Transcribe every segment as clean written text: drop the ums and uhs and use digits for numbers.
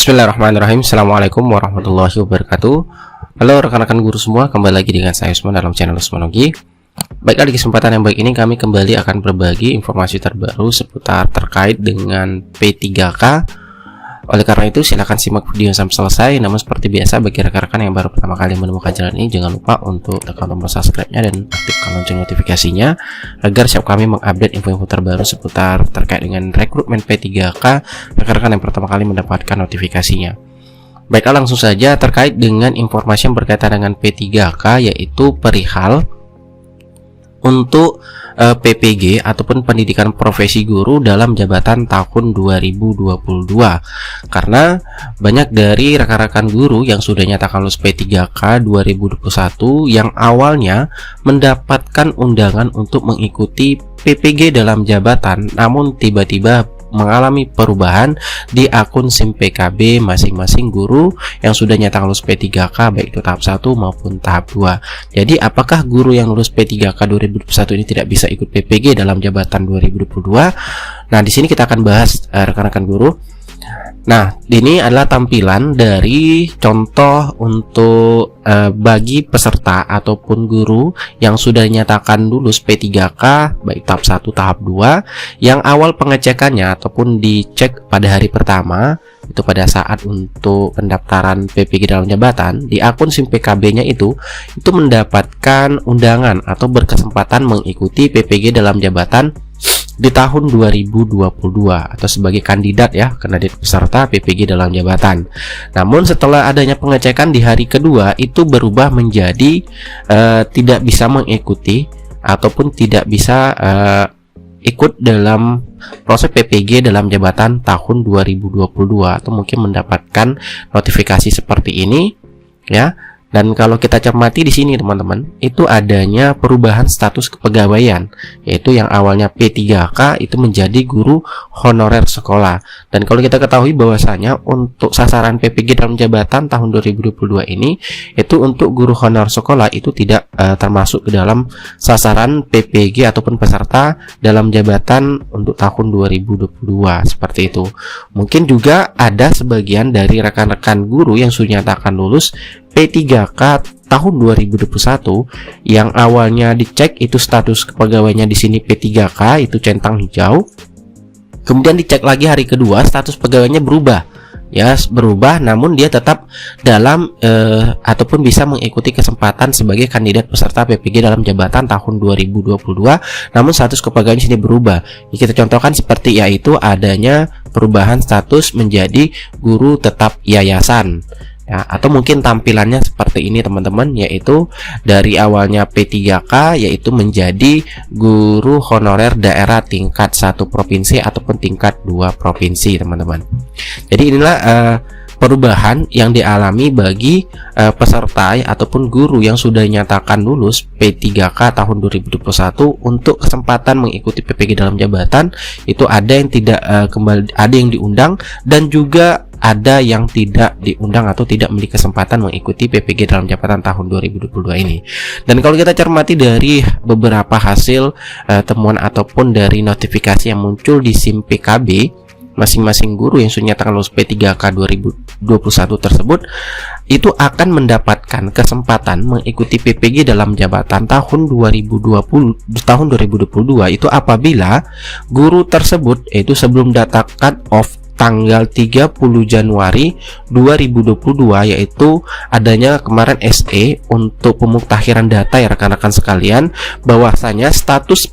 Bismillahirrahmanirrahim. Assalamualaikum warahmatullahi wabarakatuh. Halo rekan-rekan guru semua, kembali lagi dengan saya Usman dalam channel Usmanogi. Baiklah, di kesempatan yang baik ini kami kembali akan berbagi informasi terbaru seputar terkait dengan P3K. Oleh karena itu silakan simak video sampai selesai. Namun seperti biasa, bagi rekan-rekan yang baru pertama kali menemukan channel ini, jangan lupa untuk tekan tombol subscribe-nya dan aktifkan lonceng notifikasinya agar siap kami mengupdate info-info terbaru seputar terkait dengan rekrutmen P3K rekan-rekan yang pertama kali mendapatkan notifikasinya. Baiklah, langsung saja terkait dengan informasi yang berkaitan dengan P3K, yaitu perihal untuk PPG ataupun pendidikan profesi guru dalam jabatan tahun 2022, karena banyak dari rekan-rekan guru yang sudah nyatakan lulus P3K 2021 yang awalnya mendapatkan undangan untuk mengikuti PPG dalam jabatan, namun tiba-tiba mengalami perubahan di akun SIM PKB masing-masing guru yang sudah nyatakan lulus P3K, baik itu tahap 1 maupun tahap 2. Jadi apakah guru yang lulus P3K 2021 ini tidak bisa ikut PPG dalam jabatan 2022? Nah, di sini kita akan bahas rekan-rekan guru. Nah, ini adalah tampilan dari contoh untuk bagi peserta ataupun guru yang sudah dinyatakan lulus P3K baik tahap 1 tahap 2 yang awal pengecekannya ataupun dicek pada hari pertama itu pada saat untuk pendaftaran PPG dalam jabatan di akun SIM PKB-nya itu mendapatkan undangan atau berkesempatan mengikuti PPG dalam jabatan di tahun 2022 atau sebagai kandidat peserta PPG dalam jabatan. Namun setelah adanya pengecekan di hari kedua itu berubah menjadi tidak bisa mengikuti ataupun tidak bisa ikut dalam proses PPG dalam jabatan tahun 2022 atau mungkin mendapatkan notifikasi seperti ini ya. Dan kalau kita cermati di sini teman-teman, itu adanya perubahan status kepegawaian, yaitu yang awalnya P3K itu menjadi guru honorer sekolah. Dan kalau kita ketahui bahwasanya untuk sasaran PPG dalam jabatan tahun 2022 ini, itu untuk guru honorer sekolah itu tidak termasuk ke dalam sasaran PPG ataupun peserta dalam jabatan untuk tahun 2022 seperti itu. Mungkin juga ada sebagian dari rekan-rekan guru yang sudah nyatakan lulus P3K tahun 2021 yang awalnya dicek itu status kepegawaiannya di sini P3K itu centang hijau. Kemudian dicek lagi hari kedua status pegawainya berubah. Namun dia tetap dalam ataupun bisa mengikuti kesempatan sebagai kandidat peserta PPG dalam jabatan tahun 2022. Namun status kepegawaian sini berubah. Kita contohkan seperti yaitu adanya perubahan status menjadi guru tetap yayasan. Ya, atau mungkin tampilannya seperti ini teman-teman, yaitu dari awalnya P3K yaitu menjadi guru honorer daerah tingkat 1 provinsi ataupun tingkat 2 provinsi teman-teman. Jadi inilah perubahan yang dialami bagi peserta ataupun guru yang sudah dinyatakan lulus P3K tahun 2021 untuk kesempatan mengikuti PPG dalam jabatan. Itu ada yang tidak ada yang diundang dan juga ada yang tidak diundang atau tidak memiliki kesempatan mengikuti PPG dalam jabatan tahun 2022 ini. Dan kalau kita cermati dari beberapa hasil temuan ataupun dari notifikasi yang muncul di SIM PKB masing-masing guru yang sudah dinyatakan lulus P3K 2021 tersebut itu akan mendapatkan kesempatan mengikuti PPG dalam jabatan tahun 2022 itu apabila guru tersebut itu sebelum data cut off tanggal 30 Januari 2022, yaitu adanya kemarin SE untuk pemuktahiran data ya rekan-rekan sekalian, bahwasanya status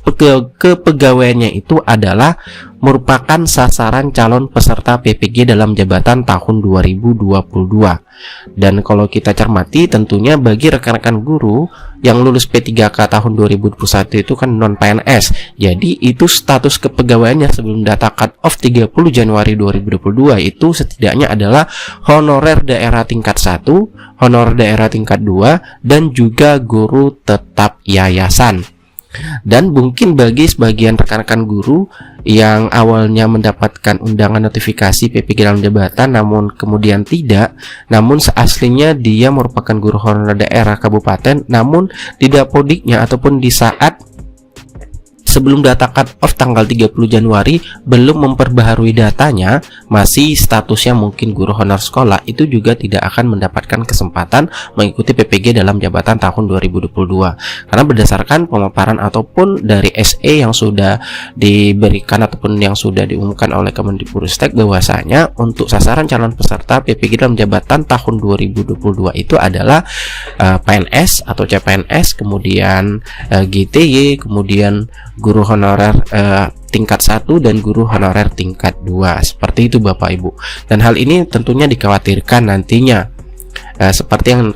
kepegawaiannya itu adalah merupakan sasaran calon peserta PPG dalam jabatan tahun 2022. Dan kalau kita cermati tentunya bagi rekan-rekan guru yang lulus P3K tahun 2021 itu kan non PNS. Jadi itu status kepegawaiannya sebelum data cut off 30 Januari 2022 itu setidaknya adalah honorer daerah tingkat 1, honorer daerah tingkat 2 dan juga guru tetap yayasan. Dan mungkin bagi sebagian rekan-rekan guru yang awalnya mendapatkan undangan notifikasi PPG dalam jabatan namun kemudian tidak, namun seaslinya dia merupakan guru honorer daerah kabupaten, namun di dapodiknya ataupun di saat sebelum data cut off tanggal 30 Januari belum memperbaharui datanya, masih statusnya mungkin guru honor sekolah, itu juga tidak akan mendapatkan kesempatan mengikuti PPG dalam jabatan tahun 2022. Karena berdasarkan pemaparan ataupun dari SE yang sudah diberikan ataupun yang sudah diumumkan oleh Kemendikbudristek, bahwasanya untuk sasaran calon peserta PPG dalam jabatan tahun 2022 itu adalah PNS atau CPNS, kemudian GTY, kemudian guru honorer tingkat 1 dan guru honorer tingkat 2. Seperti itu Bapak Ibu. Dan hal ini tentunya dikhawatirkan nantinya seperti yang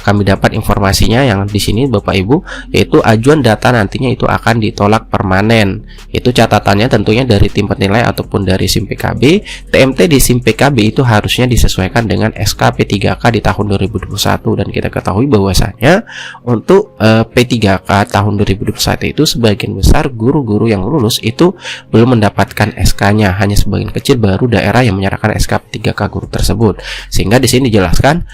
kami dapat informasinya yang di sini Bapak Ibu, yaitu ajuan data nantinya itu akan ditolak permanen. Itu catatannya tentunya dari tim penilai ataupun dari SIM PKB. TMT di SIM PKB itu harusnya disesuaikan dengan SK P3K di tahun 2021, dan kita ketahui bahwasanya untuk P3K tahun 2021 itu sebagian besar guru-guru yang lulus itu belum mendapatkan SK-nya, hanya sebagian kecil baru daerah yang menyerahkan SK P3K guru tersebut. Sehingga di sini dijelaskan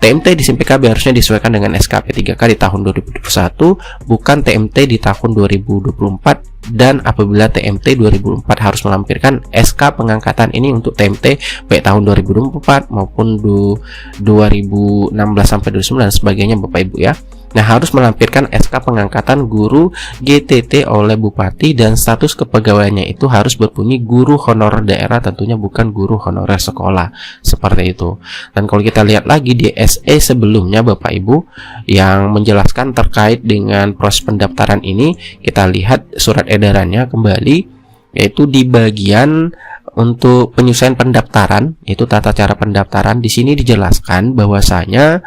TMT di SIM PKB harusnya disesuaikan dengan SK P3K di tahun 2021, bukan TMT di tahun 2024. Dan apabila TMT 2004 harus melampirkan SK pengangkatan ini untuk TMT baik tahun 2024 maupun 2016 sampai 2009 dan sebagainya Bapak Ibu ya. Nah, harus melampirkan SK pengangkatan guru GTT oleh Bupati, dan status kepegawaiannya itu harus berbunyi guru honorer daerah, tentunya bukan guru honorer sekolah, seperti itu. Dan kalau kita lihat lagi di SE sebelumnya Bapak Ibu yang menjelaskan terkait dengan proses pendaftaran ini, kita lihat surat edarannya kembali, yaitu di bagian untuk penyelesaian pendaftaran, itu tata cara pendaftaran. Di sini dijelaskan bahwasanya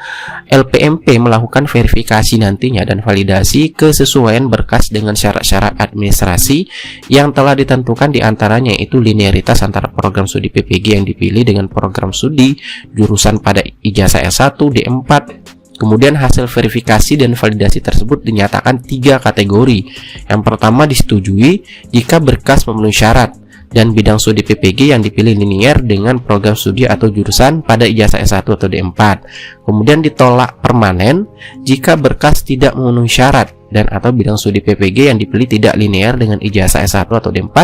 LPMP melakukan verifikasi nantinya dan validasi kesesuaian berkas dengan syarat-syarat administrasi yang telah ditentukan, diantaranya itu linearitas antara program studi PPG yang dipilih dengan program studi jurusan pada ijazah S1, D4. Kemudian hasil verifikasi dan validasi tersebut dinyatakan 3 kategori. Yang pertama, disetujui jika berkas memenuhi syarat dan bidang studi PPG yang dipilih linear dengan program studi atau jurusan pada ijazah S1 atau D4. Kemudian ditolak permanen jika berkas tidak memenuhi syarat dan atau bidang studi PPG yang dipilih tidak linear dengan ijazah S1 atau D4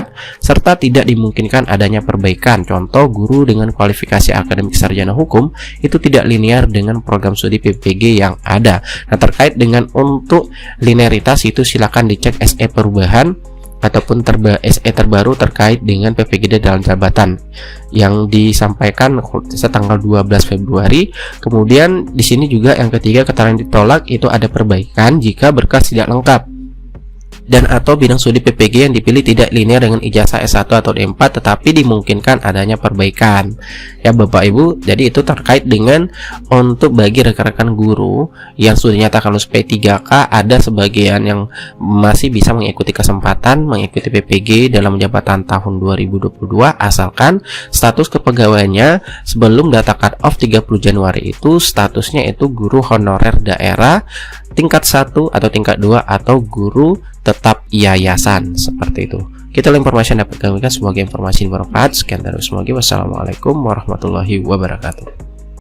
serta tidak dimungkinkan adanya perbaikan. Contoh, guru dengan kualifikasi akademik sarjana hukum itu tidak linear dengan program studi PPG yang ada. Nah, terkait dengan untuk linearitas itu silakan dicek SE perubahan ataupun SE terbaru terkait dengan PPGD dalam jabatan yang disampaikan setanggal 12 Februari. Kemudian di sini juga yang ketiga, keterangan ditolak itu ada perbaikan jika berkas tidak lengkap dan atau bidang studi PPG yang dipilih tidak linear dengan ijazah S1 atau D4 tetapi dimungkinkan adanya perbaikan ya Bapak Ibu. Jadi itu terkait dengan untuk bagi rekan-rekan guru yang sudah dinyatakan lulus P3K, ada sebagian yang masih bisa mengikuti kesempatan mengikuti PPG dalam jabatan tahun 2022 asalkan status kepegawaiannya sebelum data cut off 30 Januari itu statusnya itu guru honorer daerah tingkat 1 atau tingkat 2 atau guru tetap yayasan, seperti itu. Kita informasi yang dapat kami berikan, semoga informasi bermanfaat. Sekian dari semoga. Wassalamualaikum warahmatullahi wabarakatuh.